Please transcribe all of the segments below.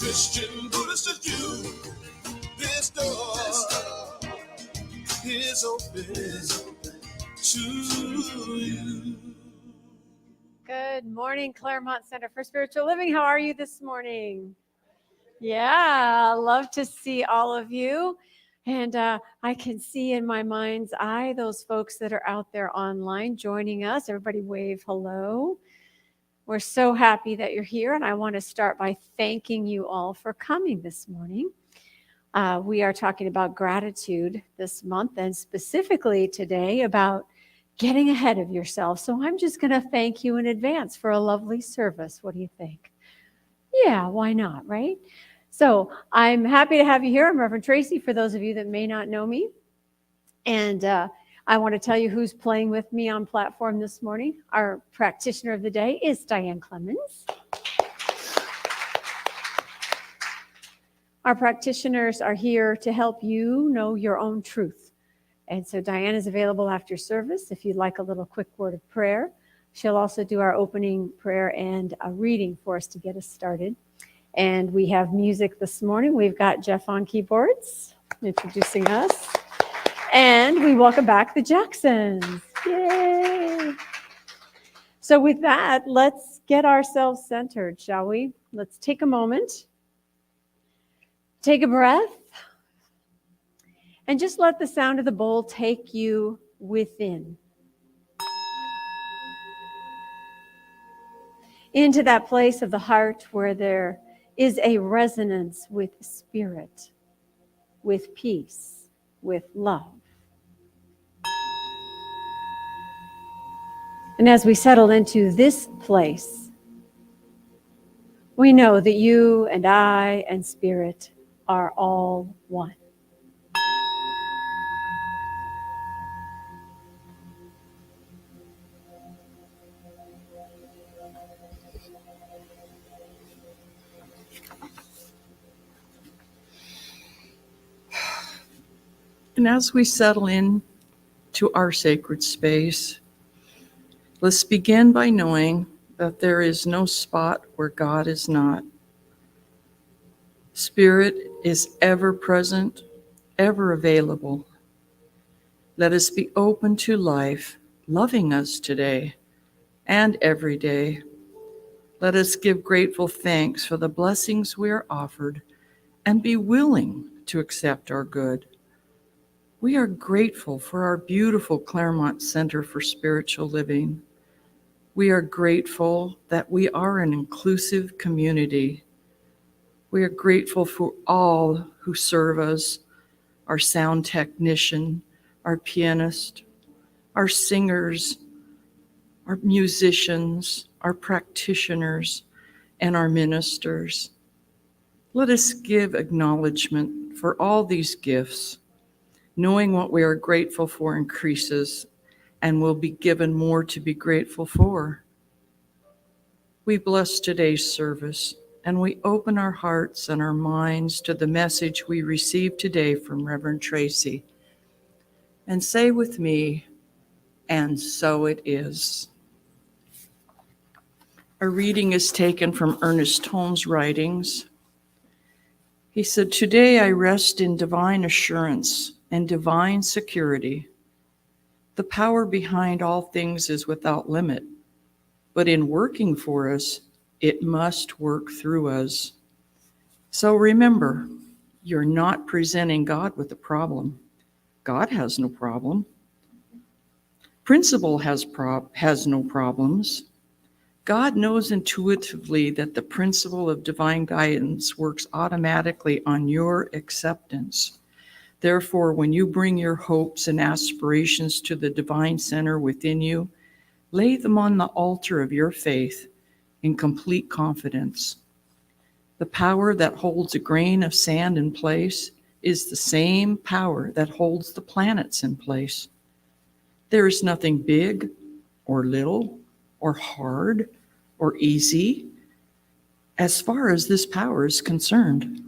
Christian, Buddhist, or Jew, this door is open to you. Good morning, Claremont Center for Spiritual Living. How are you this morning? Yeah, love to see all of you. And I can see in my mind's eye those folks that are out there online joining us. Everybody wave hello. We're so happy that you're here. And I want to start by thanking you all for coming this morning. We are talking about gratitude this month, and specifically today about getting ahead of yourself. So I'm just going to thank you in advance for a lovely service. What do you think? Yeah, why not, right? So I'm happy to have you here. I'm Reverend Tracy, for those of you that may not know me. And I want to tell you who's playing with me on platform this morning. Our practitioner of the day is Diane Clemens. Our practitioners are here to help you know your own truth. And so Diane is available after service if you'd like a little quick word of prayer. She'll also do our opening prayer and a reading for us to get us started. And we have music this morning. We've got Jeff on keyboards introducing us. And we welcome back the Jacksons. Yay! So with that, let's get ourselves centered, shall we? Let's take a moment. Take a breath. And just let the sound of the bowl take you within. Into that place of the heart where there is a resonance with spirit, with peace, with love. And as we settle into this place, we know that you and I and spirit are all one. And as we settle in to our sacred space, let's begin by knowing that there is no spot where God is not. Spirit is ever present, ever available. Let us be open to life, loving us today and every day. Let us give grateful thanks for the blessings we are offered and be willing to accept our good. We are grateful for our beautiful Claremont Center for Spiritual Living. We are grateful that we are an inclusive community. We are grateful for all who serve us, our sound technician, our pianist, our singers, our musicians, our practitioners, and our ministers. Let us give acknowledgement for all these gifts. Knowing what we are grateful for increases and will be given more to be grateful for. We bless today's service and we open our hearts and our minds to the message we received today from Reverend Tracy. And say with me, and so it is. Our reading is taken from Ernest Holmes' writings. He said, "Today I rest in divine assurance and divine security. The power behind all things is without limit, but in working for us, it must work through us. So remember, you're not presenting God with a problem. God has no problem. Principle has no problems. God knows intuitively that the principle of divine guidance works automatically on your acceptance. Therefore, when you bring your hopes and aspirations to the divine center within you, lay them on the altar of your faith in complete confidence. The power that holds a grain of sand in place is the same power that holds the planets in place. There is nothing big or little or hard or easy as far as this power is concerned.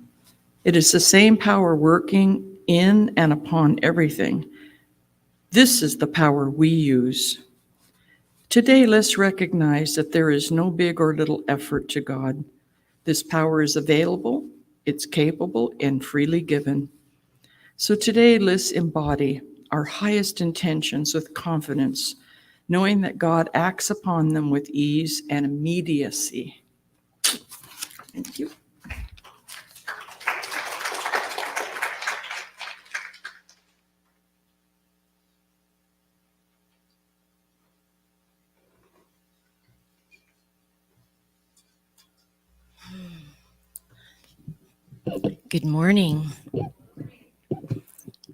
It is the same power working in and upon everything. This is the power we use. Today, let's recognize that there is no big or little effort to God. This power is available, it's capable, and freely given. So today, let's embody our highest intentions with confidence, knowing that God acts upon them with ease and immediacy. Thank you. Good morning.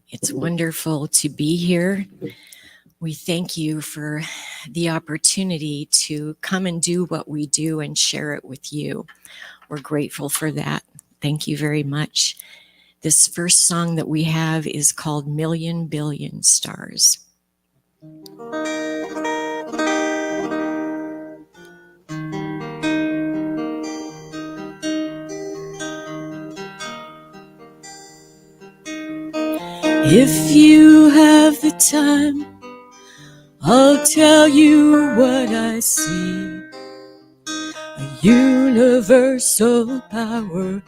It's wonderful to be here. We thank you for the opportunity to come and do what we do and share it with you. We're grateful for that. Thank you very much. This first song that we have is called Million Billion Stars. If you have the time, I'll tell you what I see. A universal power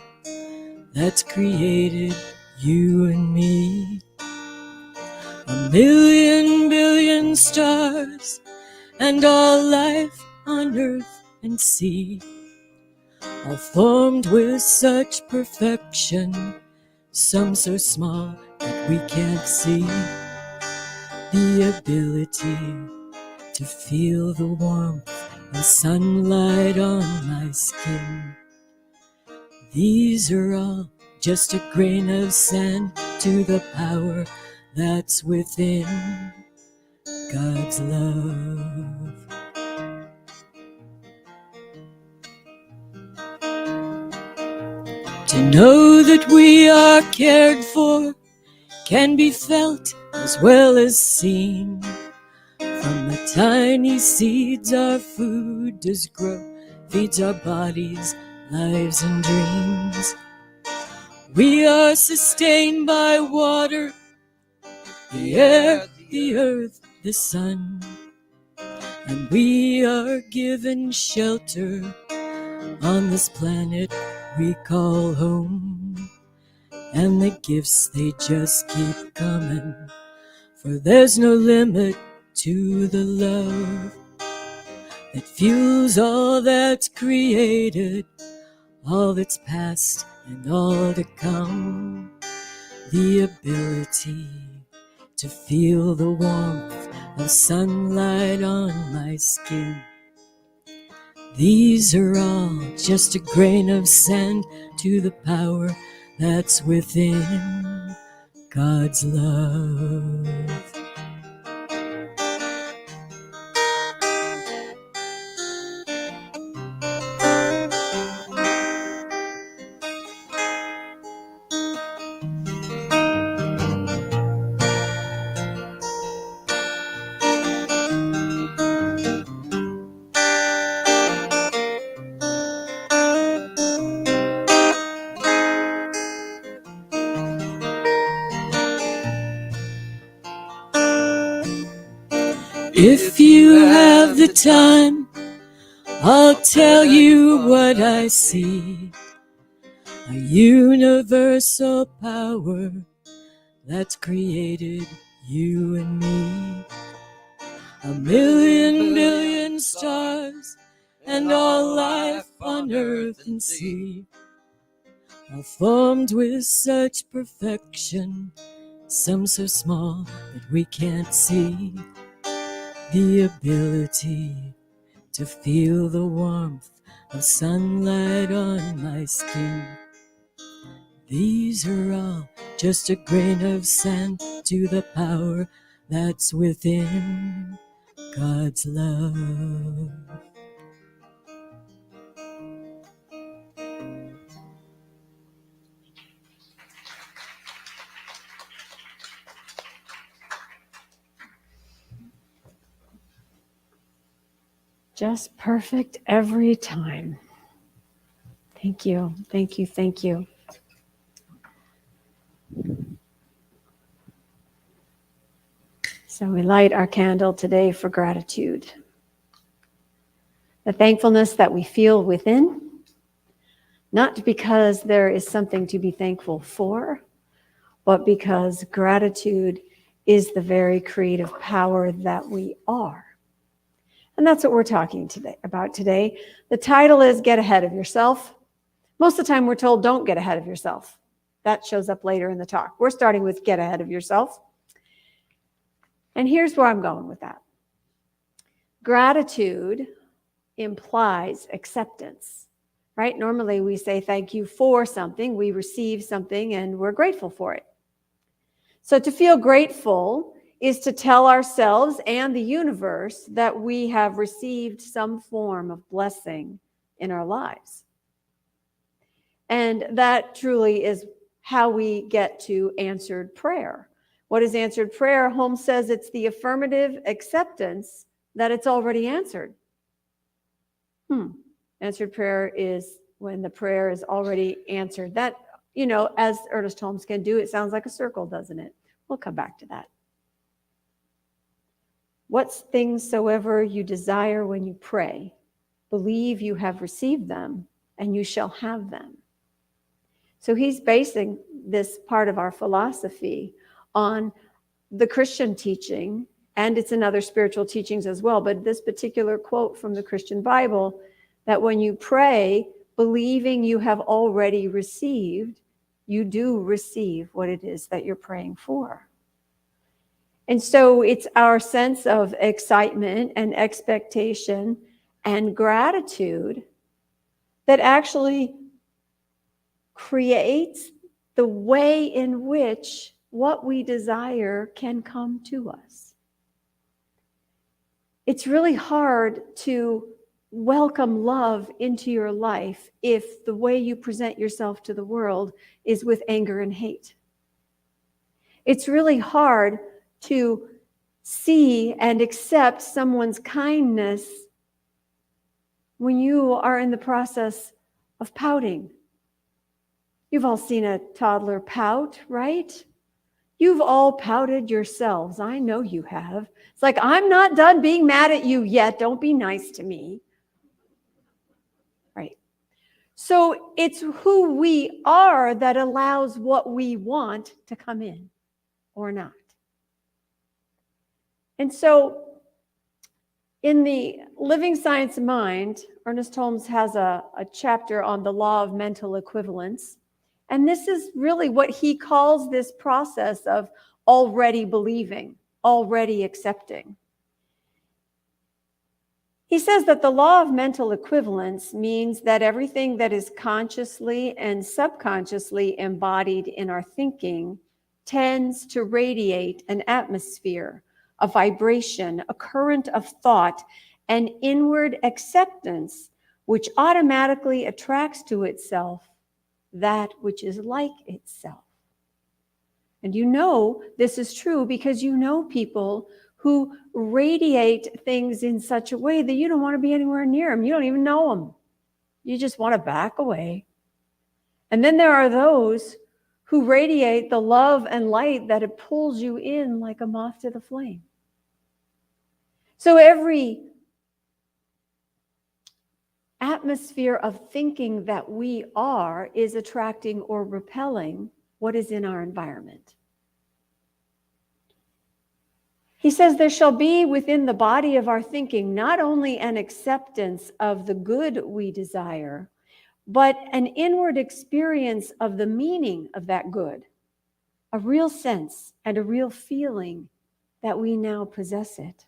that's created you and me. A million billion stars and all life on earth and sea, all formed with such perfection, some so small that we can't see. The ability to feel the warmth of sunlight on my skin. These are all just a grain of sand to the power that's within God's love. To know that we are cared for can be felt as well as seen. From the tiny seeds our food does grow, feeds our bodies, lives and dreams. We are sustained by water, the air, the earth, the sun. And we are given shelter on this planet we call home. And the gifts, they just keep coming, for there's no limit to the love that fuels all that's created, all that's past and all to come. The ability to feel the warmth of sunlight on my skin. These are all just a grain of sand to the power that's within God's love. If you have the time, I'll tell you what I see. A universal power that's created you and me. A million billion stars and all life on earth and sea are formed with such perfection, some so small that we can't see. The ability to feel the warmth of sunlight on my skin. These are all just a grain of sand to the power that's within God's love. Just perfect every time. Thank you, thank you, thank you. So we light our candle today for gratitude. The thankfulness that we feel within, Not because there is something to be thankful for, but because gratitude is the very creative power that we are. And that's what we're talking about today. The title is Get Ahead of Yourself. Most of the time we're told don't get ahead of yourself. That shows up later in the talk. We're starting with get ahead of yourself. And here's where I'm going with that. Gratitude implies acceptance, right? Normally we say thank you for something, we receive something, and we're grateful for it. So to feel grateful is to tell ourselves and the universe that we have received some form of blessing in our lives. And that truly is how we get to answered prayer. What is answered prayer? Holmes says it's the affirmative acceptance that it's already answered. Answered prayer is when the prayer is already answered. That, as Ernest Holmes can do, it sounds like a circle, doesn't it? We'll come back to that. What things soever you desire when you pray, believe you have received them, and you shall have them. So he's basing this part of our philosophy on the Christian teaching, and it's in other spiritual teachings as well, but this particular quote from the Christian Bible, that when you pray, believing you have already received, you do receive what it is that you're praying for. And so it's our sense of excitement and expectation and gratitude that actually creates the way in which what we desire can come to us. It's really hard to welcome love into your life if the way you present yourself to the world is with anger and hate. It's really hard to see and accept someone's kindness when you are in the process of pouting. You've all seen a toddler pout, right? You've all pouted yourselves. I know you have. It's like, I'm not done being mad at you yet. Don't be nice to me. Right. So it's who we are that allows what we want to come in or not. And so in the Living Science of Mind, Ernest Holmes has a chapter on the law of mental equivalence. And this is really what he calls this process of already believing, already accepting. He says that the law of mental equivalence means that everything that is consciously and subconsciously embodied in our thinking tends to radiate an atmosphere, a vibration, a current of thought, an inward acceptance, which automatically attracts to itself that which is like itself. And this is true because people who radiate things in such a way that you don't want to be anywhere near them. You don't even know them. You just want to back away. And then there are those who radiate the love and light that it pulls you in like a moth to the flame. So every atmosphere of thinking that we are is attracting or repelling what is in our environment. He says there shall be within the body of our thinking not only an acceptance of the good we desire, but an inward experience of the meaning of that good, a real sense and a real feeling that we now possess it.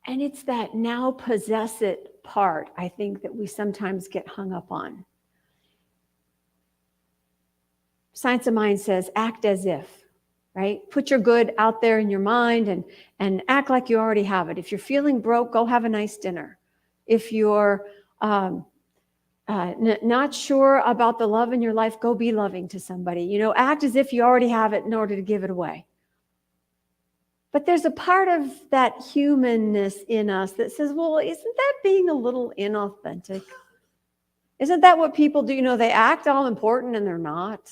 And it's that now possess it part, I think, that we sometimes get hung up on. Science of Mind says, act as if, right? Put your good out there in your mind and act like you already have it. If you're feeling broke, go have a nice dinner. If you're not sure about the love in your life, go be loving to somebody. Act as if you already have it in order to give it away. But there's a part of that humanness in us that says, well, isn't that being a little inauthentic? Isn't that what people do? They act all important and they're not.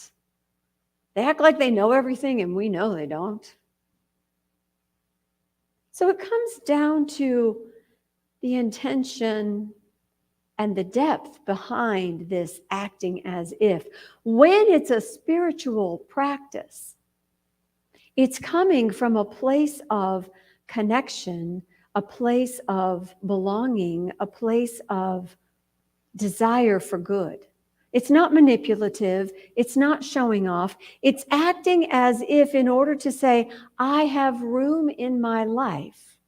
They act like they know everything and we know they don't. So it comes down to the intention and the depth behind this acting as if. When it's a spiritual practice, it's coming from a place of connection, a place of belonging, a place of desire for good. It's not manipulative. It's not showing off. It's acting as if in order to say, I have room in my life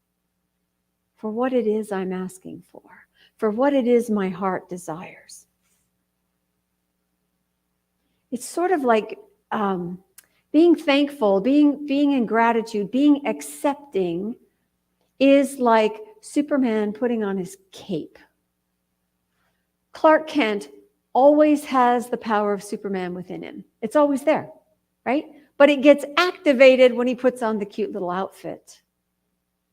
for what it is I'm asking for what it is my heart desires. It's sort of like being thankful, being in gratitude, being accepting is like Superman putting on his cape. Clark Kent always has the power of Superman within him. It's always there, right? But it gets activated when he puts on the cute little outfit.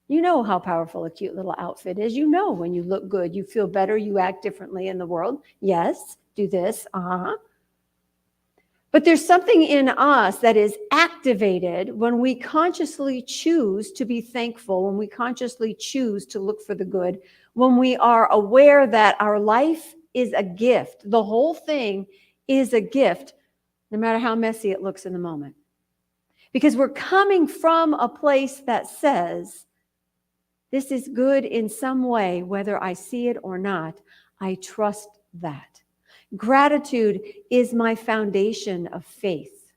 You know how powerful a cute little outfit is. You know when you look good, you feel better, you act differently in the world. Yes, do this, But there's something in us that is activated when we consciously choose to be thankful, when we consciously choose to look for the good, when we are aware that our life is a gift. The whole thing is a gift, no matter how messy it looks in the moment. Because we're coming from a place that says, this is good in some way, whether I see it or not. I trust that. Gratitude is my foundation of faith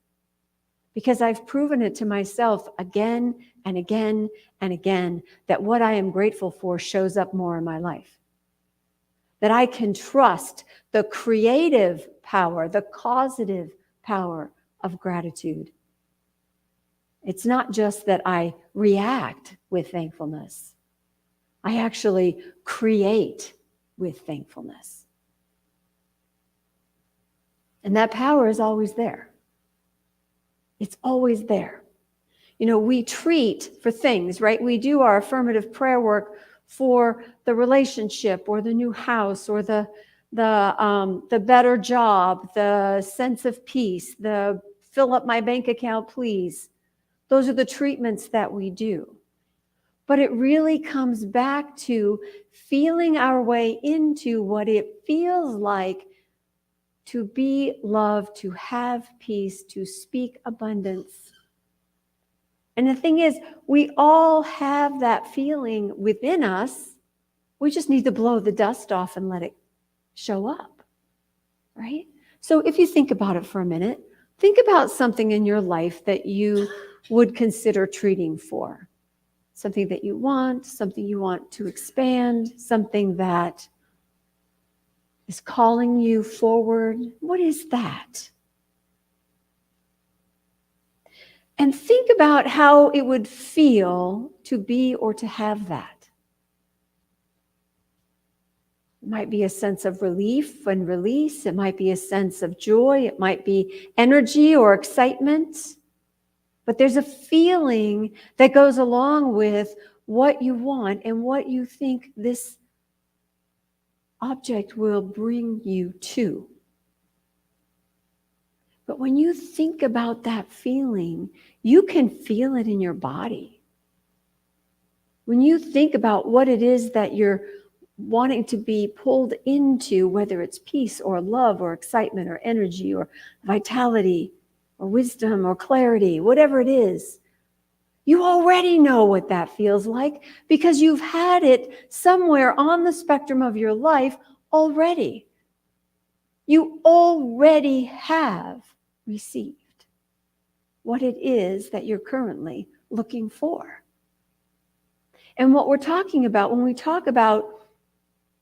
because I've proven it to myself again and again and again that what I am grateful for shows up more in my life. That I can trust the creative power, the causative power of gratitude. It's not just that I react with thankfulness. I actually create with thankfulness. And that power is always there. It's always there. You know, we treat for things, right? We do our affirmative prayer work for the relationship or the new house or the better job, the sense of peace, the fill up my bank account, please. Those are the treatments that we do. But it really comes back to feeling our way into what it feels like to be loved, to have peace, to speak abundance. And the thing is, we all have that feeling within us. We just need to blow the dust off and let it show up, right? So if you think about it for a minute, think about something in your life that you would consider treating for. Something that you want, something you want to expand, something that is calling you forward. What is that? And think about how it would feel to be or to have that. It might be a sense of relief and release. It might be a sense of joy. It might be energy or excitement. But there's a feeling that goes along with what you want and what you think this object will bring you to. But when you think about that feeling, you can feel it in your body. When you think about what it is that you're wanting to be pulled into, whether it's peace or love or excitement or energy or vitality or wisdom or clarity, whatever it is, you already know what that feels like because you've had it somewhere on the spectrum of your life already. You already have received what it is that you're currently looking for. And what we're talking about when we talk about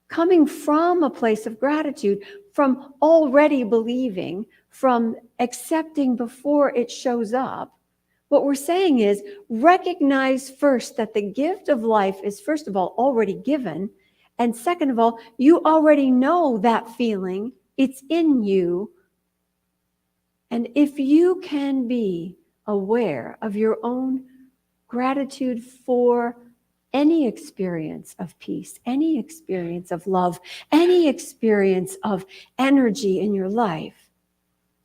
coming from a place of gratitude, from already believing, from accepting before it shows up, what we're saying is recognize first that the gift of life is, first of all, already given. And second of all, you already know that feeling. It's in you. And if you can be aware of your own gratitude for any experience of peace, any experience of love, any experience of energy in your life,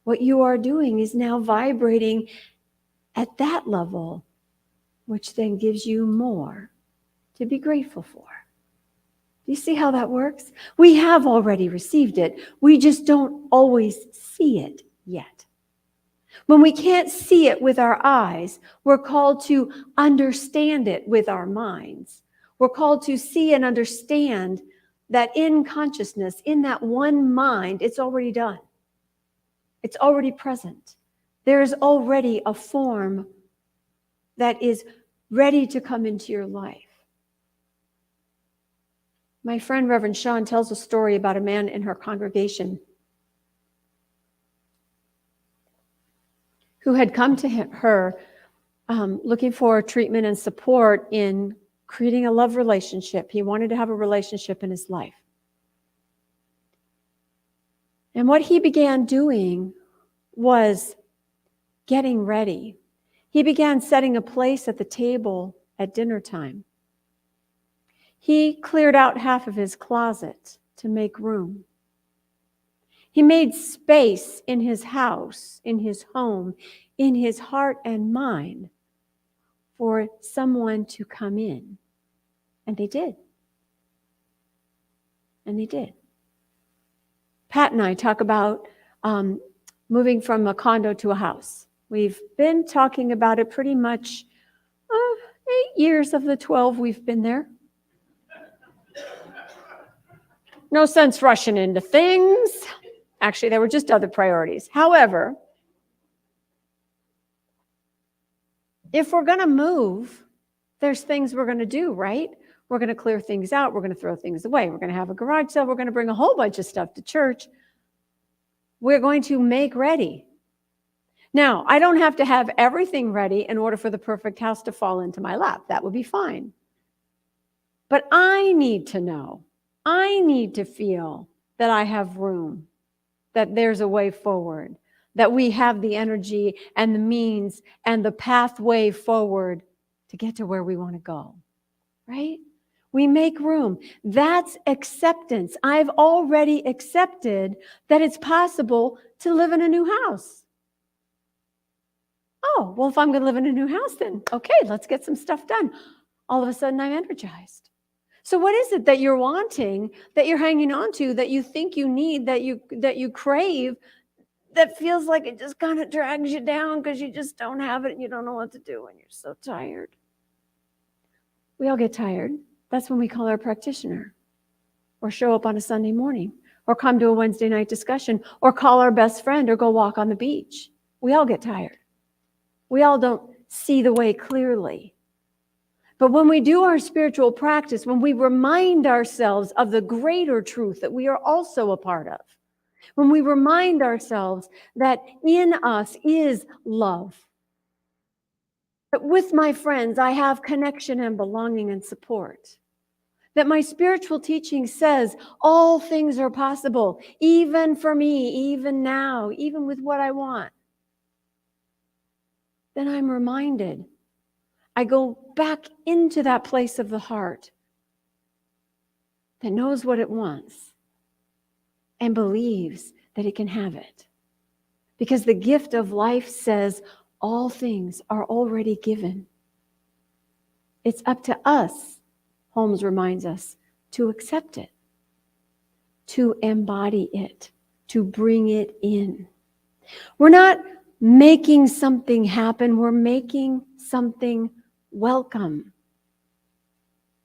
what you are doing is now vibrating at that level, which then gives you more to be grateful for. Do you see how that works? We have already received it. We just don't always see it yet. When we can't see it with our eyes, we're called to understand it with our minds. We're called to see and understand that in consciousness, in that one mind, it's already done. It's already present. There is already a form that is ready to come into your life. My friend Reverend Sean tells a story about a man in her congregation who had come to her looking for treatment and support in creating a love relationship. He wanted to have a relationship in his life. And what he began doing was getting ready. He began setting a place at the table at dinner time. He cleared out half of his closet to make room. He made space in his house, in his home, in his heart and mind for someone to come in. And they did. And they did. Pat and I talk about moving from a condo to a house. We've been talking about it pretty much 8 years of the 12 we've been there. No sense rushing into things. Actually, there were just other priorities. However, if we're going to move, there's things we're going to do, right? We're going to clear things out. We're going to throw things away. We're going to have a garage sale. We're going to bring a whole bunch of stuff to church. We're going to make ready. Now, I don't have to have everything ready in order for the perfect house to fall into my lap. That would be fine. But I need to know. I need to feel that I have room, that there's a way forward, that we have the energy and the means and the pathway forward to get to where we want to go, right? We make room. That's acceptance. I've already accepted that it's possible to live in a new house. Oh, well, if I'm going to live in a new house, then okay, let's get some stuff done. All of a sudden, I'm energized. So what is it that you're wanting, that you're hanging on to, that you think you need, that you crave, that feels like it just kind of drags you down because you just don't have it and you don't know what to do and you're so tired? We all get tired. That's when we call our practitioner, or show up on a Sunday morning, or come to a Wednesday night discussion, or call our best friend, or go walk on the beach. We all get tired. We all don't see the way clearly. But when we do our spiritual practice, when we remind ourselves of the greater truth that we are also a part of, when we remind ourselves that in us is love, that with my friends I have connection and belonging and support, that my spiritual teaching says all things are possible, even for me, even now, even with what I want, then I'm reminded. I go back into that place of the heart that knows what it wants and believes that it can have it. Because the gift of life says all things are already given. It's up to us, Holmes reminds us, to accept it, to embody it, to bring it in. We're not making something happen, we're making something welcome,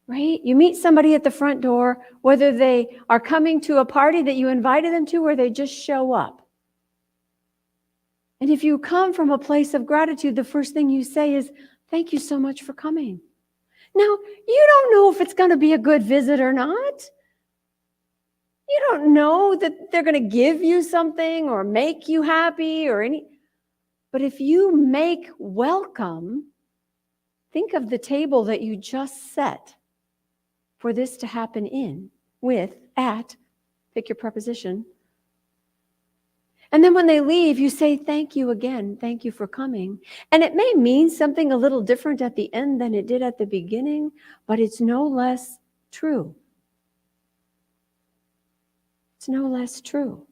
right? You meet somebody at the front door, whether they are coming to a party that you invited them to or they just show up. And if you come from a place of gratitude, the first thing you say is, thank you so much for coming. Now, you don't know if it's going to be a good visit or not. You don't know that they're going to give you something or make you happy or any. But if you make welcome, think of the table that you just set for this to happen in, with, at, pick your preposition. And then when they leave, you say, thank you again. Thank you for coming. And it may mean something a little different at the end than it did at the beginning, but it's no less true. It's no less true. .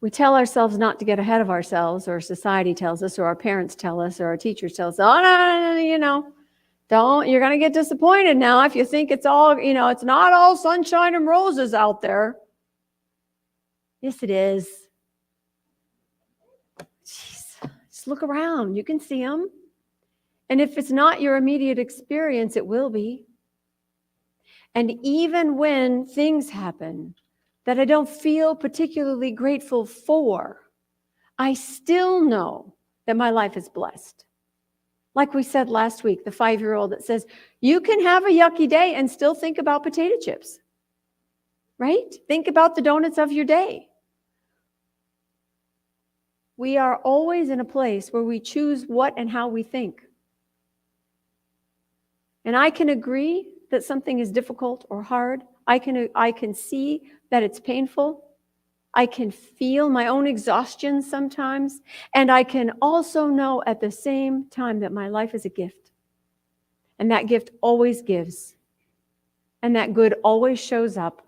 We tell ourselves not to get ahead of ourselves, or society tells us, or our parents tell us, or our teachers tell us, oh, no, don't, you're going to get disappointed now if you think it's all, it's not all sunshine and roses out there. Yes, it is. Jeez. Just look around. You can see them. And if it's not your immediate experience, it will be. And even when things happen that I don't feel particularly grateful for, I still know that my life is blessed. Like we said last week, the 5-year-old that says, you can have a yucky day and still think about potato chips, right? Think about the donuts of your day. We are always in a place where we choose what and how we think. And I can agree that something is difficult or hard. I can see that it's painful. I can feel my own exhaustion sometimes. And I can also know at the same time that my life is a gift. And that gift always gives. And that good always shows up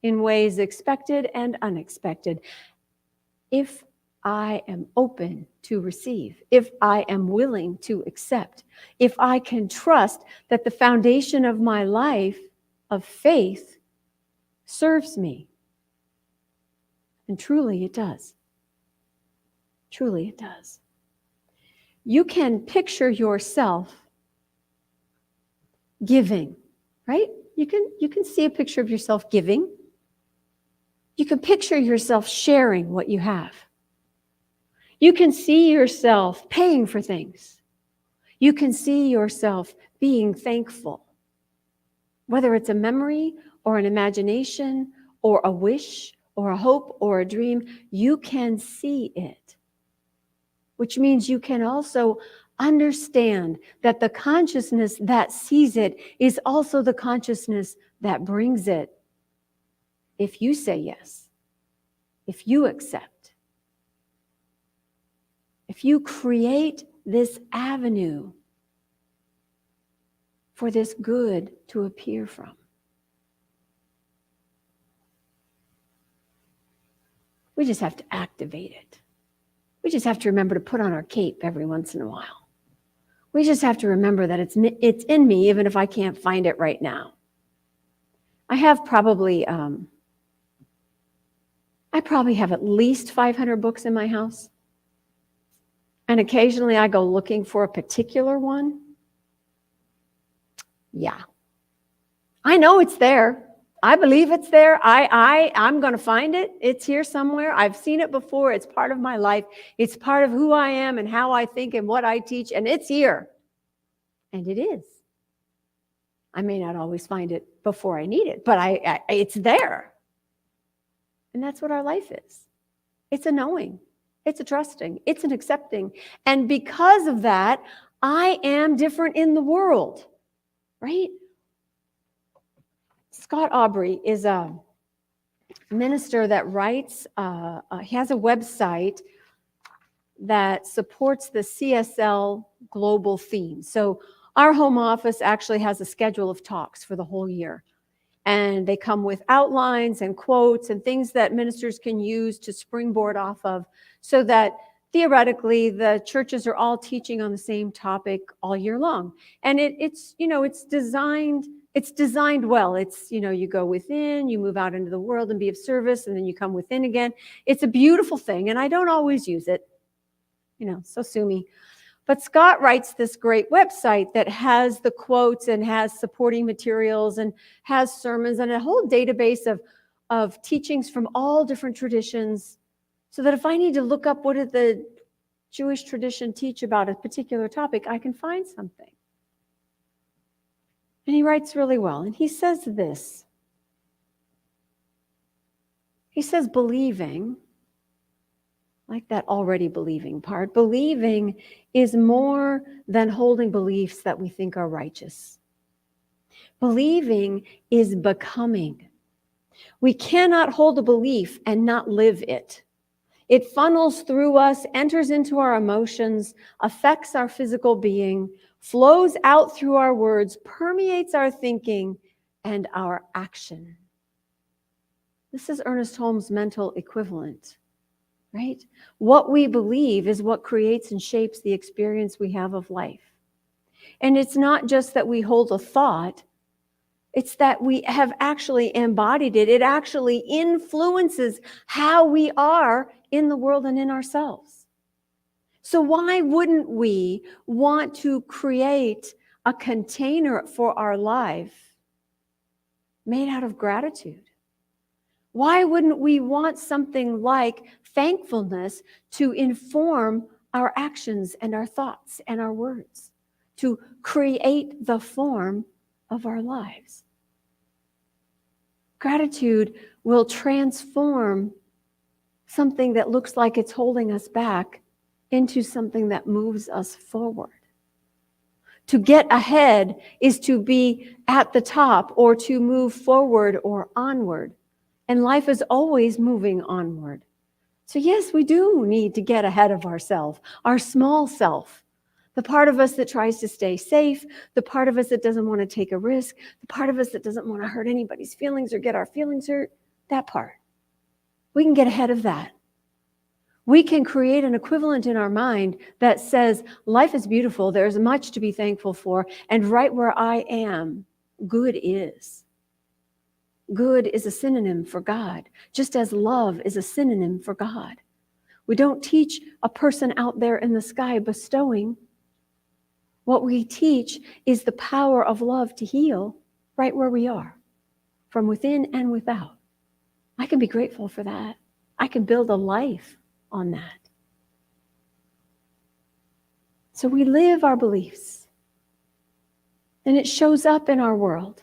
in ways expected and unexpected. If I am open to receive, if I am willing to accept, if I can trust that the foundation of my life of faith serves me. And truly it does. Truly it does. You can picture yourself giving, right? You can see a picture of yourself giving. You can picture yourself sharing what you have. You can see yourself paying for things. You can see yourself being thankful. Whether it's a memory or an imagination or a wish or a hope or a dream, you can see it. Which means you can also understand that the consciousness that sees it is also the consciousness that brings it. If you say yes, if you accept, if you create this avenue for this good to appear from. We just have to activate it. We just have to remember to put on our cape every once in a while. We just have to remember that it's in me, even if I can't find it right now. I probably have at least 500 books in my house. And occasionally I go looking for a particular one. Yeah. I know it's there. I believe it's there. I'm going to find it. It's here somewhere. I've seen it before. It's part of my life. It's part of who I am and how I think and what I teach. And it's here. And it is. I may not always find it before I need it, but it's there. And that's what our life is. It's a knowing. It's a trusting. It's an accepting. And because of that, I am different in the world, right? Scott Aubrey is a minister that writes, he has a website that supports the CSL global theme. So our home office actually has a schedule of talks for the whole year. And they come with outlines and quotes and things that ministers can use to springboard off of, so that theoretically the churches are all teaching on the same topic all year long. And it's designed well. It's, you go within, you move out into the world and be of service, and then you come within again. It's a beautiful thing. And I don't always use it, so sue me. But Scott writes this great website that has the quotes and has supporting materials and has sermons and a whole database of teachings from all different traditions, so that if I need to look up what did the Jewish tradition teach about a particular topic, I can find something. And he writes really well. And he says this. He says believing, like that already believing part, believing is more than holding beliefs that we think are righteous. Believing is becoming. We cannot hold a belief and not live it. It funnels through us, enters into our emotions, affects our physical being, flows out through our words, permeates our thinking and our action. This is Ernest Holmes' mental equivalent. right? What we believe is what creates and shapes the experience we have of life. And it's not just that we hold a thought, it's that we have actually embodied it. It actually influences how we are in the world and in ourselves. So why wouldn't we want to create a container for our life made out of gratitude? Why wouldn't we want something like thankfulness to inform our actions and our thoughts and our words, to create the form of our lives? Gratitude will transform something that looks like it's holding us back into something that moves us forward. To get ahead is to be at the top or to move forward or onward. And life is always moving onward. So yes, we do need to get ahead of ourselves, our small self, the part of us that tries to stay safe, the part of us that doesn't want to take a risk, the part of us that doesn't want to hurt anybody's feelings or get our feelings hurt, that part. We can get ahead of that. We can create an equivalent in our mind that says, life is beautiful, there's much to be thankful for, and right where I am, good is. Good is a synonym for God, just as love is a synonym for God. We don't teach a person out there in the sky bestowing. What we teach is the power of love to heal right where we are, from within and without. I can be grateful for that. I can build a life on that. So we live our beliefs, and it shows up in our world,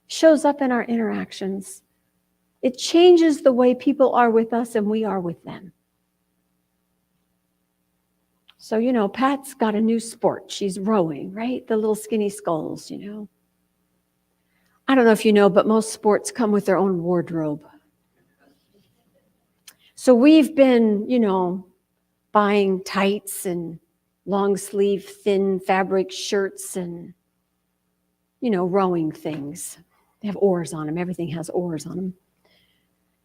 shows up in our interactions. It changes the way people are with us and we are with them. So, Pat's got a new sport. She's rowing, right? The little skinny sculls, I don't know if you know, but most sports come with their own wardrobe. So we've been, buying tights and long sleeve, thin fabric shirts and, rowing things. They have oars on them. Everything has oars on them.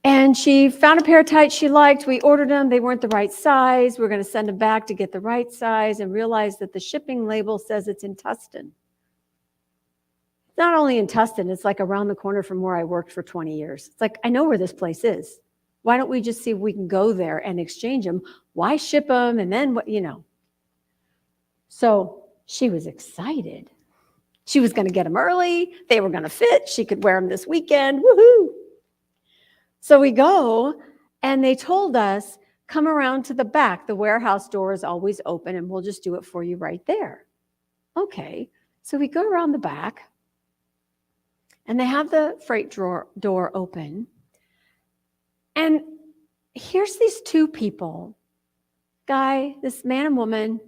And she found a pair of tights she liked. We ordered them. They weren't the right size. We're going to send them back to get the right size and realize that the shipping label says it's in Tustin. It's not only in Tustin, it's like around the corner from where I worked for 20 years. It's like, I know where this place is. Why don't we just see if we can go there and exchange them? Why ship them? And then what, So she was excited. She was going to get them early. They were going to fit. She could wear them this weekend. Woohoo! So we go, and they told us, come around to the back. The warehouse door is always open, and we'll just do it for you right there. Okay, so we go around the back, and they have the freight door open. And here's these two people, this man and woman.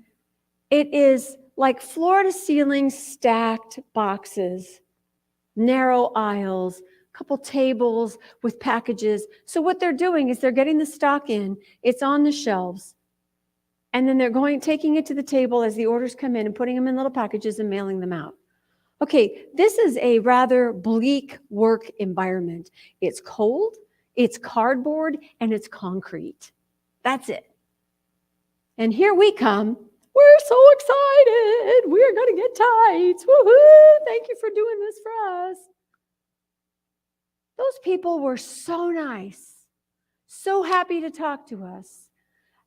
It is like floor to ceiling stacked boxes, narrow aisles, couple tables with packages. So what they're doing is they're getting the stock in, it's on the shelves, and then they're taking it to the table as the orders come in and putting them in little packages and mailing them out. Okay, this is a rather bleak work environment. It's cold, it's cardboard, and it's concrete. That's it. And here we come. We're so excited. We're going to get tights. Woohoo! Thank you for doing this for us. Those people were so nice, so happy to talk to us.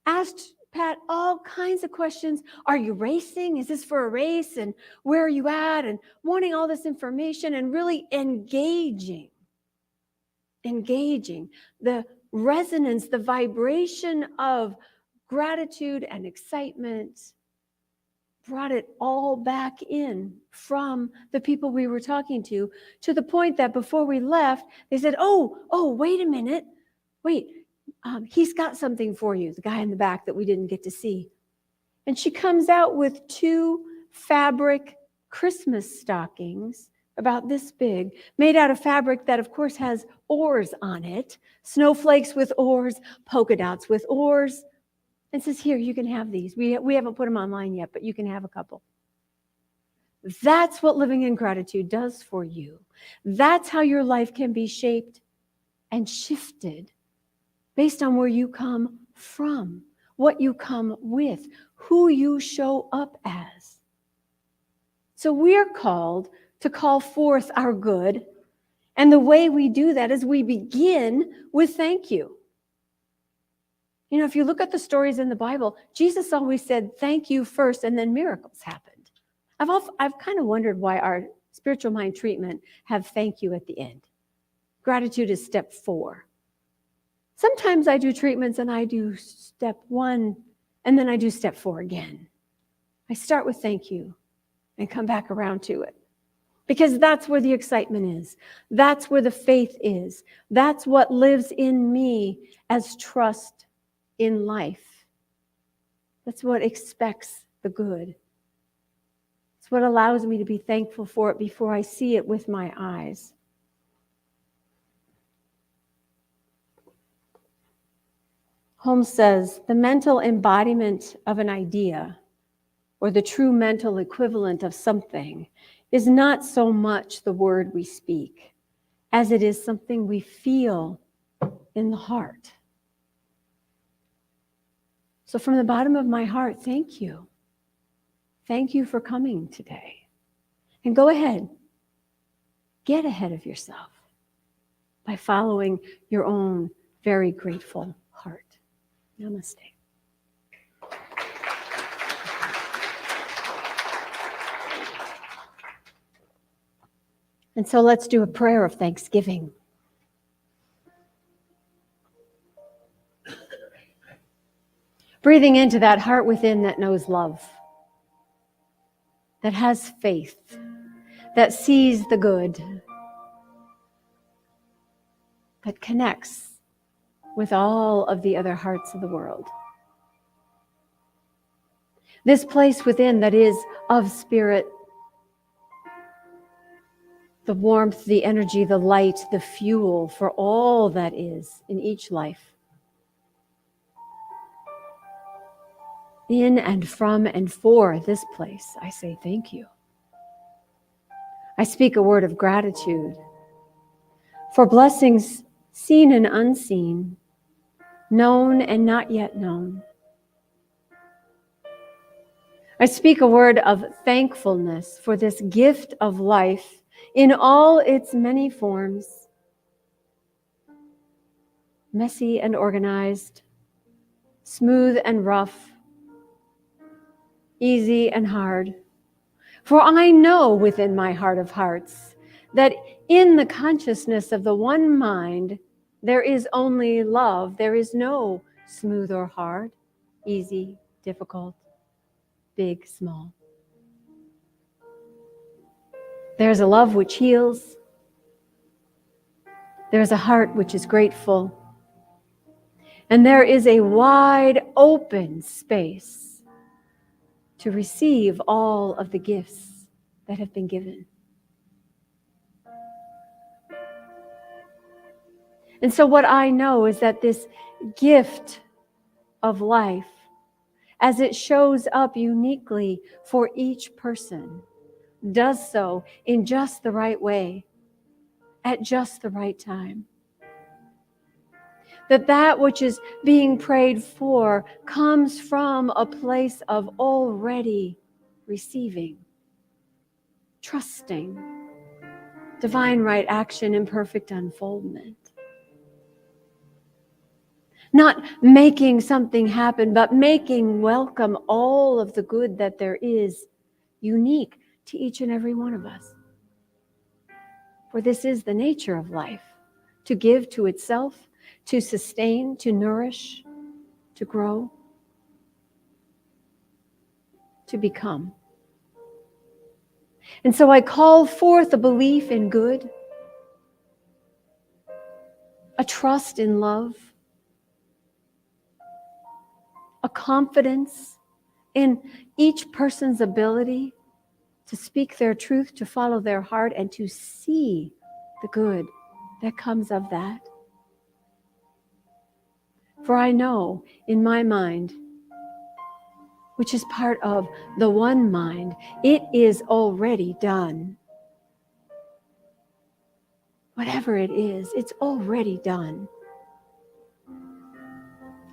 Asked Pat all kinds of questions. Are you racing? Is this for a race? And where are you at? And wanting all this information and really engaging. The resonance, the vibration of gratitude and excitement brought it all back in from the people we were talking to the point that before we left, they said, oh, wait a minute. Wait, he's got something for you, the guy in the back that we didn't get to see. And she comes out with 2 fabric Christmas stockings about this big, made out of fabric that, of course, has oars on it, snowflakes with oars, polka dots with oars. And says, here, you can have these. We haven't put them online yet, but you can have a couple. That's what living in gratitude does for you. That's how your life can be shaped and shifted based on where you come from, what you come with, who you show up as. So we're called to call forth our good. And the way we do that is we begin with thank you. You know, if you look at the stories in the Bible, Jesus always said thank you first, and then miracles happened. I've kind of wondered why our spiritual mind treatment have thank you at the end. Gratitude is step 4. Sometimes I do treatments and I do step 1 and then I do step 4 again. I start with thank you and come back around to it. Because that's where the excitement is. That's where the faith is. That's what lives in me as trust in life. That's what expects the good. It's what allows me to be thankful for it before I see it with my eyes. Holmes says, the mental embodiment of an idea, or the true mental equivalent of something, is not so much the word we speak as it is something we feel in the heart. So from the bottom of my heart, thank you. Thank you for coming today. And go ahead, get ahead of yourself by following your own very grateful heart. Namaste. And so let's do a prayer of thanksgiving. Breathing into that heart within that knows love, that has faith, that sees the good, that connects with all of the other hearts of the world. This place within that is of spirit, the warmth, the energy, the light, the fuel for all that is in each life. In and from and for this place, I say thank you. I speak a word of gratitude for blessings seen and unseen, known and not yet known. I speak a word of thankfulness for this gift of life in all its many forms, messy and organized, smooth and rough, easy and hard. For I know within my heart of hearts that in the consciousness of the one mind, there is only love. There is no smooth or hard, easy, difficult, big, small. There's a love which heals. There's a heart which is grateful. And there is a wide open space to receive all of the gifts that have been given. And so what I know is that this gift of life, as it shows up uniquely for each person, does so in just the right way, at just the right time. That which is being prayed for comes from a place of already receiving, trusting, divine right action and perfect unfoldment. Not making something happen, but making welcome all of the good that there is, unique to each and every one of us. For this is the nature of life, to give to itself, to sustain, to nourish, to grow, to become. And so I call forth a belief in good, a trust in love, a confidence in each person's ability to speak their truth, to follow their heart, and to see the good that comes of that. For I know in my mind, which is part of the one mind, it is already done. Whatever it is, it's already done.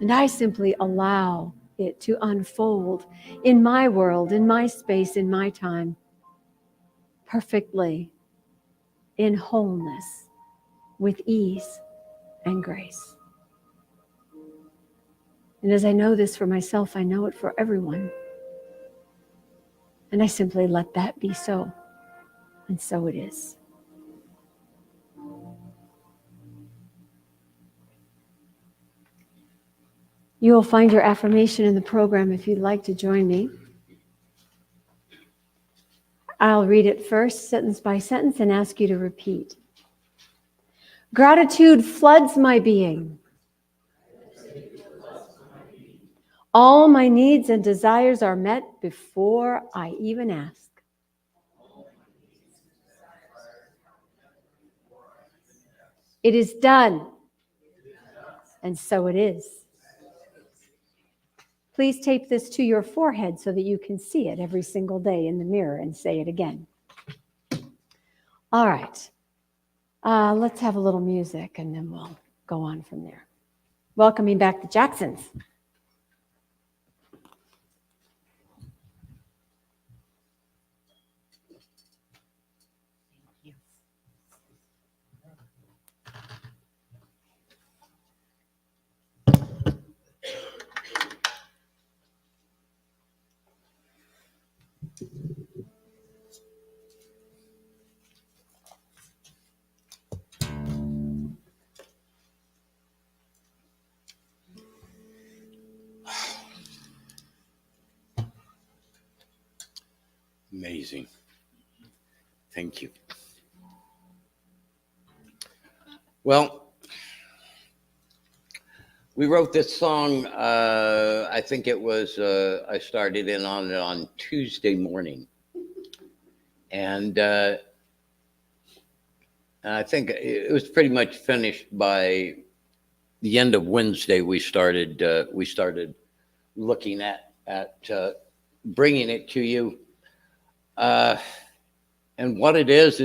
And I simply allow it to unfold in my world, in my space, in my time, perfectly, in wholeness, with ease and grace. And as I know this for myself, I know it for everyone. And I simply let that be so. And so it is. You will find your affirmation in the program if you'd like to join me. I'll read it first, sentence by sentence, and ask you to repeat. Gratitude floods my being. All my needs and desires are met before I even ask. It is done, and so it is. Please tape this to your forehead so that you can see it every single day in the mirror and say it again. All right. Let's have a little music and then we'll go on from there. Welcoming back the Jacksons. Amazing. Thank you. Well, we wrote this song, I think it was, I started in on it on Tuesday morning. And I think it was pretty much finished by the end of Wednesday. We started looking at bringing it to you. And what it is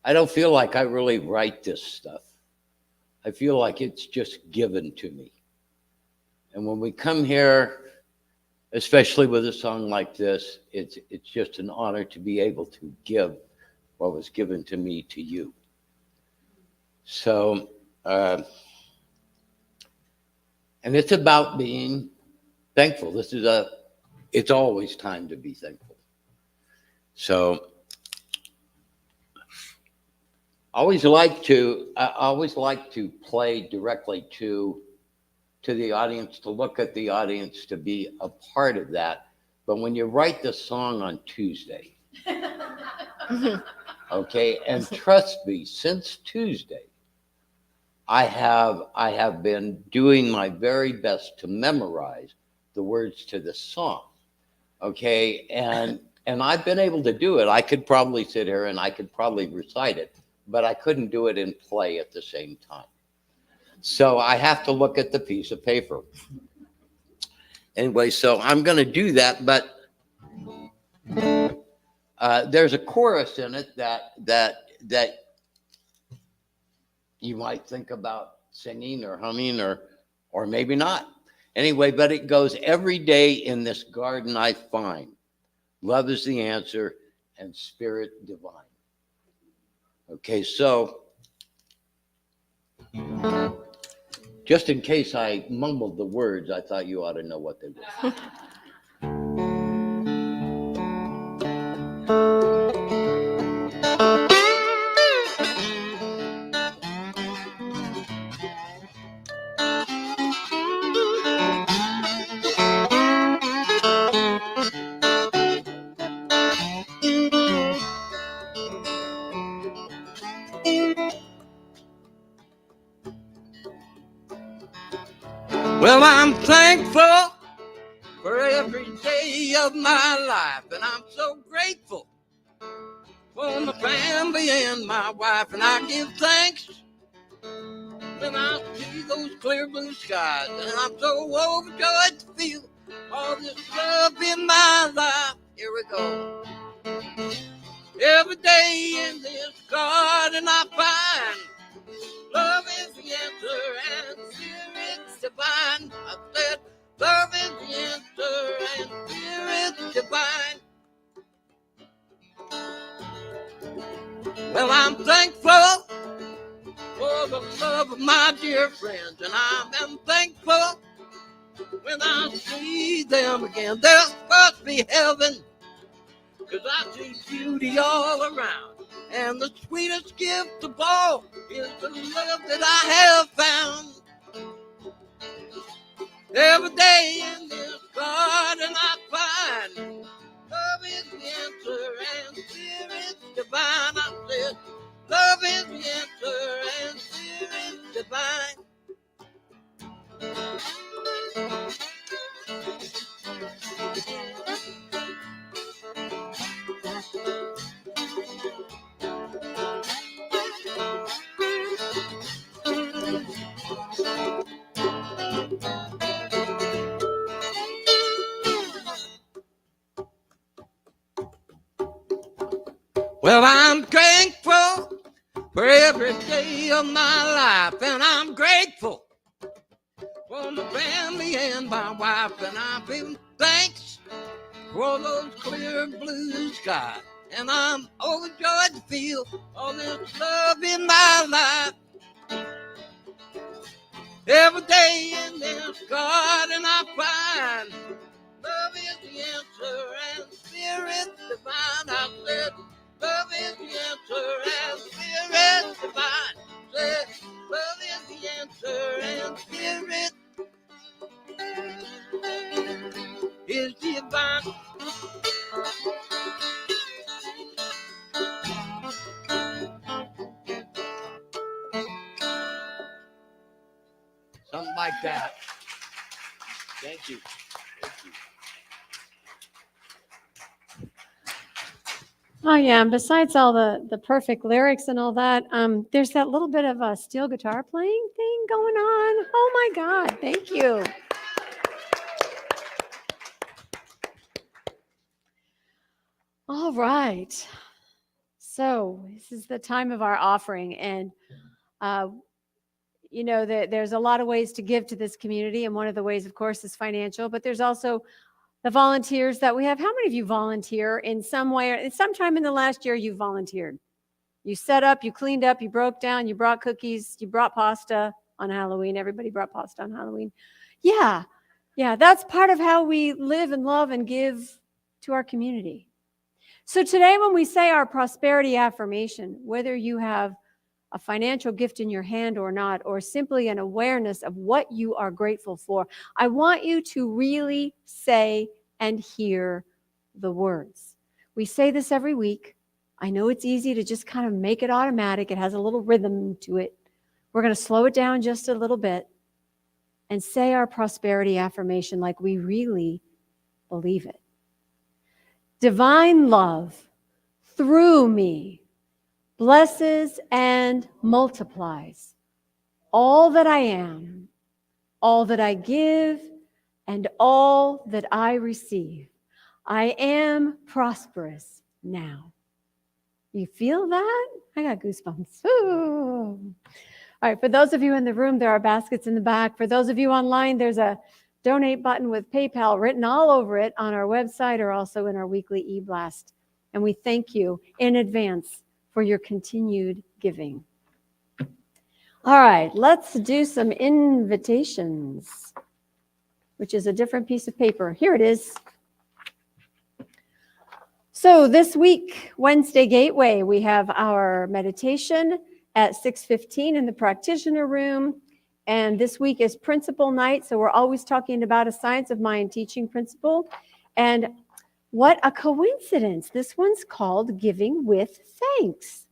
I don't feel like I really write this stuff. I feel like it's just given to me. And when we come here, especially with a song like this, it's just an honor to be able to give what was given to me to you. So, and it's about being thankful. It's always time to be thankful. So I always like to play directly to the audience, to look at the audience, to be a part of that. But when you write the song on Tuesday, okay, and trust me, since Tuesday, I have been doing my very best to memorize the words to the song, okay, and I've been able to do it. I could probably sit here and I could probably recite it, but I couldn't do it in play at the same time. So I have to look at the piece of paper. Anyway, so I'm going to do that, but there's a chorus in it that you might think about singing or humming or maybe not. Anyway, but it goes, every day in this garden I find, love is the answer and spirit divine. Okay, so just in case I mumbled the words, I thought you ought to know what they were. Well, I'm thankful for every day of my life, and I'm so grateful for my family and my wife, and I give thanks when I see those clear blue skies, and I'm so overjoyed to feel all this love in my life. Here we go. Every day in this garden I find love is the answer and spirit divine. I said, love is the answer and spirit divine. Well, I'm thankful for the love of my dear friends, and I am thankful when I see them again. There must be heaven, 'cause I see beauty all around. And the sweetest gift of all is the love that I have found. Every day in this garden I find love is the answer and spirit divine. I said, love is the answer and spirit divine. Well, I'm thankful for every day of my life, and I'm grateful for my family and my wife, and I'm giving thanks for those clear blue skies, and I'm overjoyed to feel all this love in my life. Every day in this garden I find love is the answer and spirit divine. I said, love is the answer and spirit divine. Said, love is the answer and spirit is divine. Something like that. Thank you. Oh yeah, and besides all the perfect lyrics and all that, there's that little bit of a steel guitar playing thing going on. Oh my God, thank you. All right. So this is the time of our offering, and you know that there's a lot of ways to give to this community, and one of the ways, of course, is financial. But there's also the volunteers that we have. How many of you volunteer in some way or sometime in the last year you volunteered? You set up, you cleaned up, you broke down, you brought cookies, you brought pasta on Halloween. Everybody brought pasta on Halloween. Yeah, that's part of how we live and love and give to our community. So today when we say our prosperity affirmation, whether you have a financial gift in your hand or not, or simply an awareness of what you are grateful for, I want you to really say and hear the words. We say this every week. I know it's easy to just kind of make it automatic. It has a little rhythm to it. We're going to slow it down just a little bit and say our prosperity affirmation like we really believe it. Divine love through me blesses and multiplies all that I am, all that I give, and all that I receive. I am prosperous now. You feel that? I got goosebumps. Ooh. All right, for those of you in the room, there are baskets in the back. For those of you online, there's a donate button with PayPal written all over it on our website or also in our weekly e-blast. And we thank you in advance for your continued giving. All right, let's do some invitations, which is a different piece of paper. Here it is. So this week, Wednesday Gateway, we have our meditation at 6:15 in the practitioner room. And this week is principle night. So we're always talking about a science of mind teaching principle. And what a coincidence. This one's called Giving with Thanks.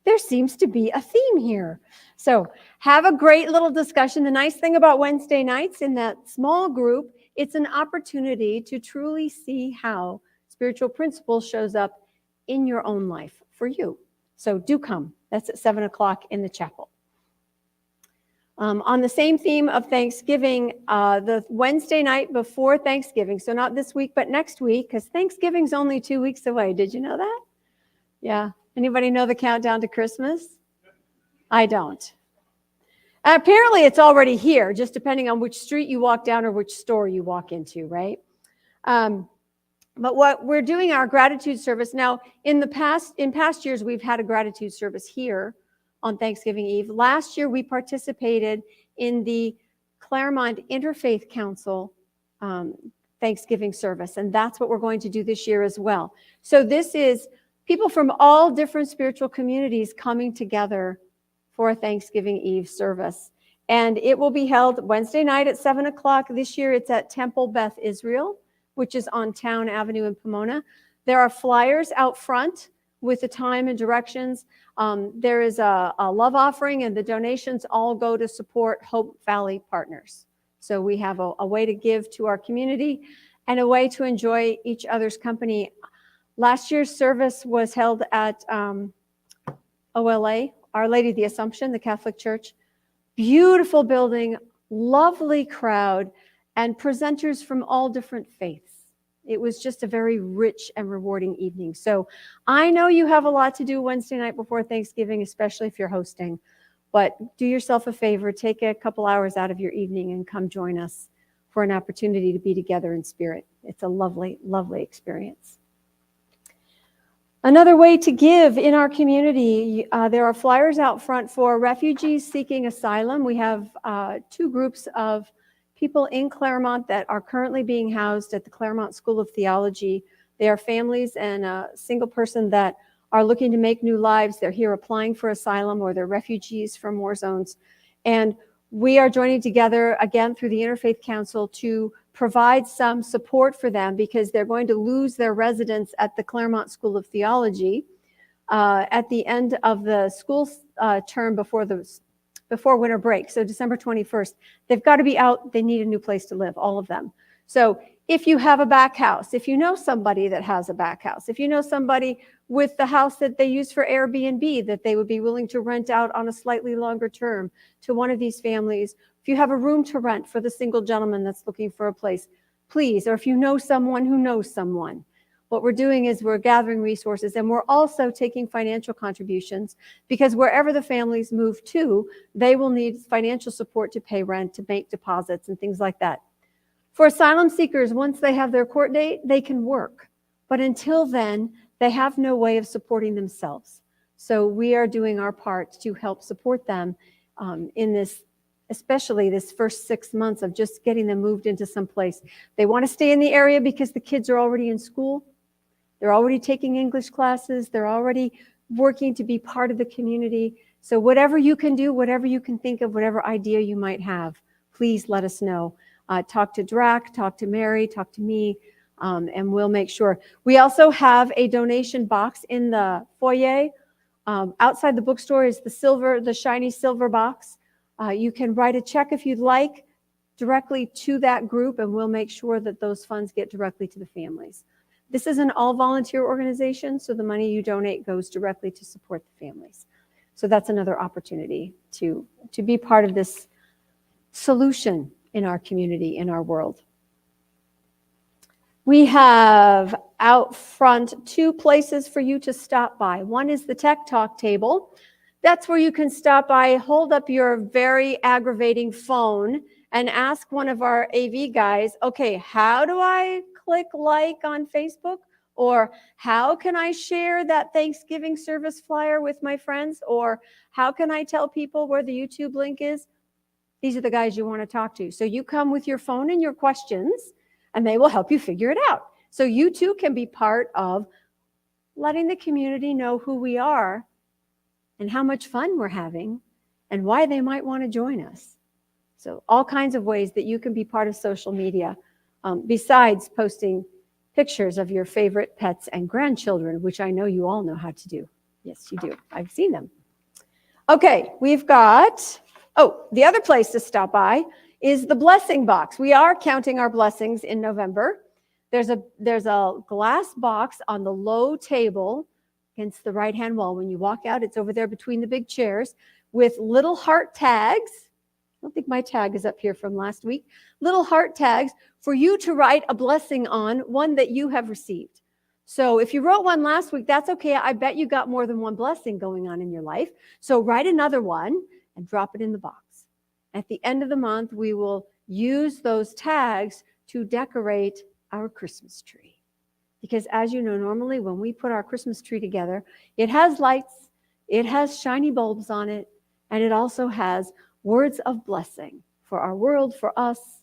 There seems to be a theme here. So have a great little discussion. The nice thing about Wednesday nights in that small group, it's an opportunity to truly see how spiritual principle shows up in your own life for you. So do come. That's at 7 o'clock in the chapel. On the same theme of Thanksgiving, the Wednesday night before Thanksgiving, so not this week, but next week, because Thanksgiving's only 2 weeks away. Did you know that? Yeah. Anybody know the countdown to Christmas? I don't. Apparently, it's already here, just depending on which street you walk down or which store you walk into, right? But what we're doing, our gratitude service now, in past years, we've had a gratitude service here on Thanksgiving Eve. Last year, we participated in the Claremont Interfaith Council Thanksgiving service, and that's what we're going to do this year as well. So this is people from all different spiritual communities coming together for a Thanksgiving Eve service. And it will be held Wednesday night at 7 o'clock. This year, it's at Temple Beth Israel, which is on Town Avenue in Pomona. There are flyers out front with the time and directions. There is a love offering, and the donations all go to support Hope Valley Partners. So we have a way to give to our community and a way to enjoy each other's company. Last year's service was held at OLA, Our Lady of the Assumption, the Catholic Church. Beautiful building, lovely crowd, and presenters from all different faiths. It was just a very rich and rewarding evening. So I know you have a lot to do Wednesday night before Thanksgiving, especially if you're hosting. But do yourself a favor, take a couple hours out of your evening and come join us for an opportunity to be together in spirit. It's a lovely, lovely experience. Another way to give in our community, there are flyers out front for refugees seeking asylum. We have 2 groups of people in Claremont that are currently being housed at the Claremont School of Theology. They are families and a single person that are looking to make new lives. They're here applying for asylum, or they're refugees from war zones. And we are joining together again through the Interfaith Council to provide some support for them, because they're going to lose their residence at the Claremont School of Theology at the end of the school term before winter break, so December 21st. They've got to be out. They need a new place to live, all of them. So if you have a back house, if you know somebody that has a back house, if you know somebody with the house that they use for Airbnb that they would be willing to rent out on a slightly longer term to one of these families, if you have a room to rent for the single gentleman that's looking for a place, please, or if you know someone who knows someone, what we're doing is we're gathering resources, and we're also taking financial contributions, because wherever the families move to, they will need financial support to pay rent, to make deposits, and things like that. For asylum seekers, once they have their court date, they can work. But until then, they have no way of supporting themselves. So we are doing our part to help support them in this, especially this first 6 months of just getting them moved into some place. They want to stay in the area because the kids are already in school. They're already taking English classes. They're already working to be part of the community. So whatever you can do, whatever you can think of, whatever idea you might have, please let us know. Talk to Drac, talk to Mary, talk to me, and we'll make sure. We also have a donation box in the foyer. Outside the bookstore is the shiny silver box. You can write a check if you'd like directly to that group, and we'll make sure that those funds get directly to the families. This is an all-volunteer organization, so the money you donate goes directly to support the families. So that's another opportunity to be part of this solution in our community, in our world. We have out front 2 places for you to stop by. One is the Tech Talk table. That's where you can stop by, hold up your very aggravating phone, and ask one of our AV guys, okay, how do I click like on Facebook? Or how can I share that Thanksgiving service flyer with my friends? Or how can I tell people where the YouTube link is? These are the guys you want to talk to. So you come with your phone and your questions, and they will help you figure it out. So you too can be part of letting the community know who we are and how much fun we're having and why they might want to join us. So all kinds of ways that you can be part of social media, besides posting pictures of your favorite pets and grandchildren, which I know you all know how to do. Yes, you do. I've seen them. Okay, we've got... Oh, the other place to stop by is the blessing box. We are counting our blessings in November. There's a glass box on the low table against the right-hand wall. When you walk out, it's over there between the big chairs with little heart tags. I don't think my tag is up here from last week. Little heart tags for you to write a blessing on, one that you have received. So if you wrote one last week, that's okay. I bet you got more than one blessing going on in your life. So write another one and drop it in the box. At the end of the month, we will use those tags to decorate our Christmas tree. Because as you know, normally when we put our Christmas tree together, it has lights, it has shiny bulbs on it, and it also has words of blessing for our world, for us,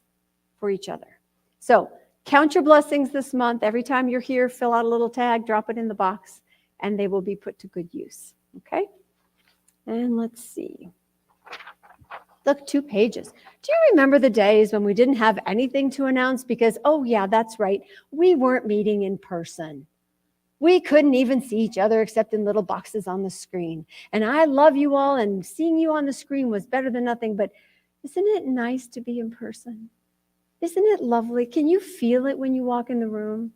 for each other. So count your blessings this month. Every time you're here, fill out a little tag, drop it in the box, and they will be put to good use. Okay? And let's see. Look, 2 pages. Do you remember the days when we didn't have anything to announce because, oh yeah, that's right, we weren't meeting in person. We couldn't even see each other except in little boxes on the screen. And I love you all, and seeing you on the screen was better than nothing, but isn't it nice to be in person? Isn't it lovely? Can you feel it when you walk in the room?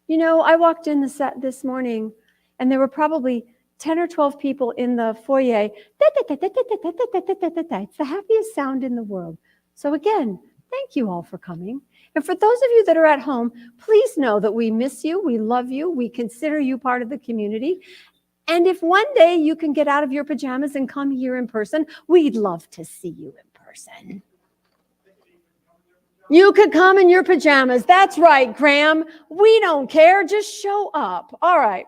You know, I walked in this morning, and there were probably 10 or 12 people in the foyer. It's the happiest sound in the world. So again, thank you all for coming. And for those of you that are at home, please know that we miss you, we love you, we consider you part of the community. And if one day you can get out of your pajamas and come here in person, we'd love to see you in person. You could come in your pajamas. That's right, Graham. We don't care. Just show up. All right.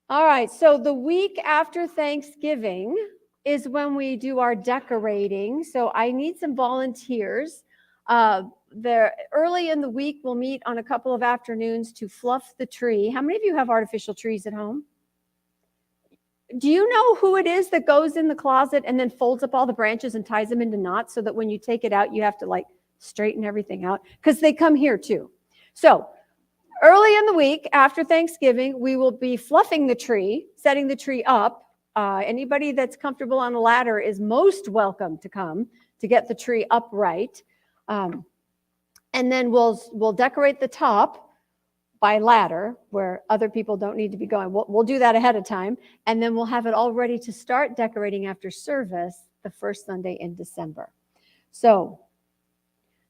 All right, so the week after Thanksgiving is when we do our decorating. So I need some volunteers. Early in the week, we'll meet on a couple of afternoons to fluff the tree. How many of you have artificial trees at home? Do you know who it is that goes in the closet and then folds up all the branches and ties them into knots so that when you take it out, you have to like straighten everything out? Because they come here too. So early in the week after Thanksgiving, we will be fluffing the tree, setting the tree up. Anybody that's comfortable on a ladder is most welcome to come to get the tree upright. And then we'll decorate the top by ladder where other people don't need to be going. We'll do that ahead of time. And then we'll have it all ready to start decorating after service the first Sunday in December. So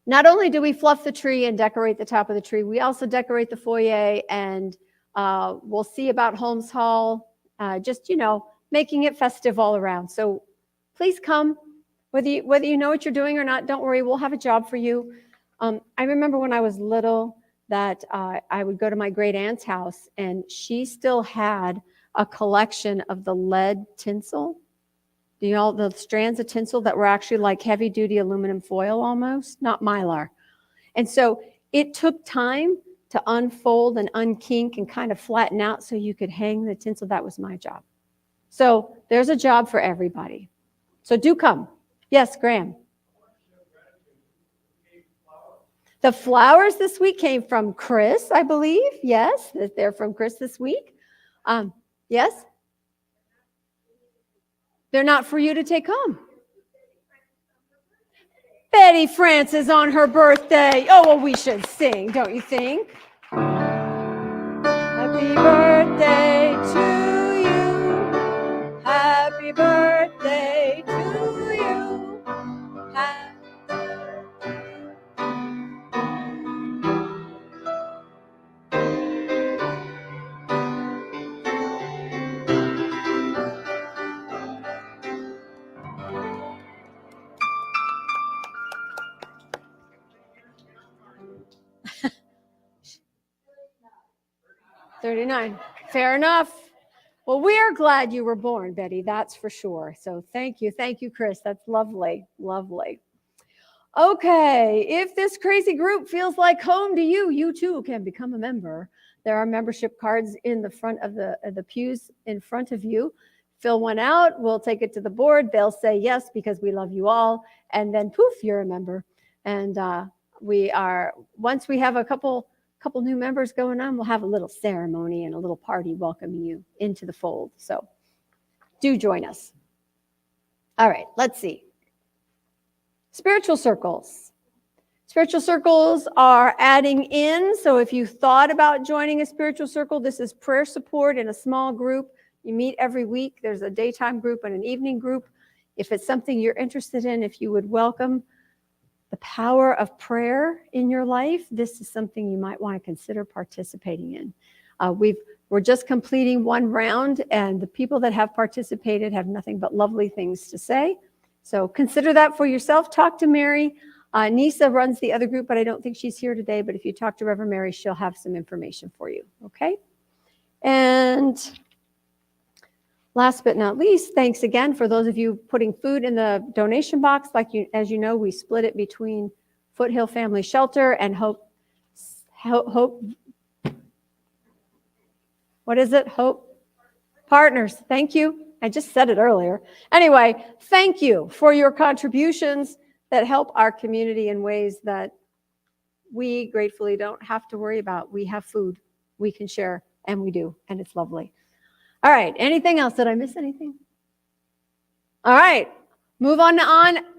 not only do we fluff the tree and decorate the top of the tree, we also decorate the foyer, and we'll see about Holmes Hall, just, you know, making it festive all around. So please come, whether you know what you're doing or not, don't worry, we'll have a job for you. I remember when I was little that I would go to my great aunt's house, and she still had a collection of the lead tinsel. You know, the strands of tinsel that were actually like heavy duty aluminum foil almost, not mylar. And so it took time to unfold and unkink and kind of flatten out so you could hang the tinsel. That was my job. So there's a job for everybody. So do come. Yes, Graham. The flowers this week came from Chris, I believe. Yes, they're from Chris this week. Yes? They're not for you to take home. Betty Francis on her birthday. Oh, well, we should sing, don't you think? Happy birthday to you. Happy birthday to you. $39. Fair enough. Well, we are glad you were born, Betty, that's for sure. So thank you. Thank you, Chris. That's lovely. Lovely. Okay, if this crazy group feels like home to you, you too can become a member. There are membership cards in the front of the pews in front of you. Fill one out. We'll take it to the board. They'll say yes because we love you all. And then poof, you're a member. And once we have a couple new members going on, we'll have a little ceremony and a little party welcoming you into the fold. So do join us. All right, let's see. Spiritual circles. Spiritual circles are adding in. So if you thought about joining a spiritual circle, this is prayer support in a small group. You meet every week. There's a daytime group and an evening group. If it's something you're interested in, if you would welcome the power of prayer in your life, this is something you might want to consider participating in. We're just completing one round, and the people that have participated have nothing but lovely things to say. So consider that for yourself. Talk to Mary. Nisa runs the other group, but I don't think she's here today. But if you talk to Reverend Mary, she'll have some information for you. Okay? And last but not least, thanks again for those of you putting food in the donation box. As you know, we split it between Foothill Family Shelter and Hope. What is it? Hope Partners. Thank you. I just said it earlier. Anyway, thank you for your contributions that help our community in ways that we gratefully don't have to worry about. We have food we can share, and we do, and it's lovely. All right. Anything else? Did I miss anything? All right. Move on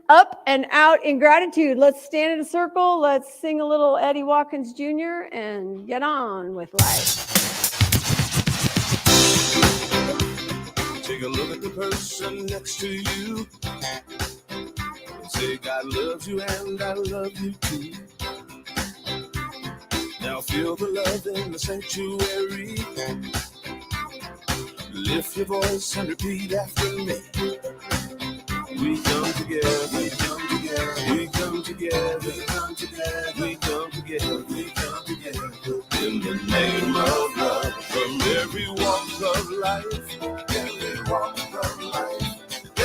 up and out in gratitude. Let's stand in a circle. Let's sing a little Eddie Watkins Jr. and get on with life. Take a look at the person next to you and say, God loves you and I love you too. Now feel the love in the sanctuary. Lift your voice and repeat after me. We come together, we come together, we come together, we come together, we come together, we come together. In the name of love, from every walk of life.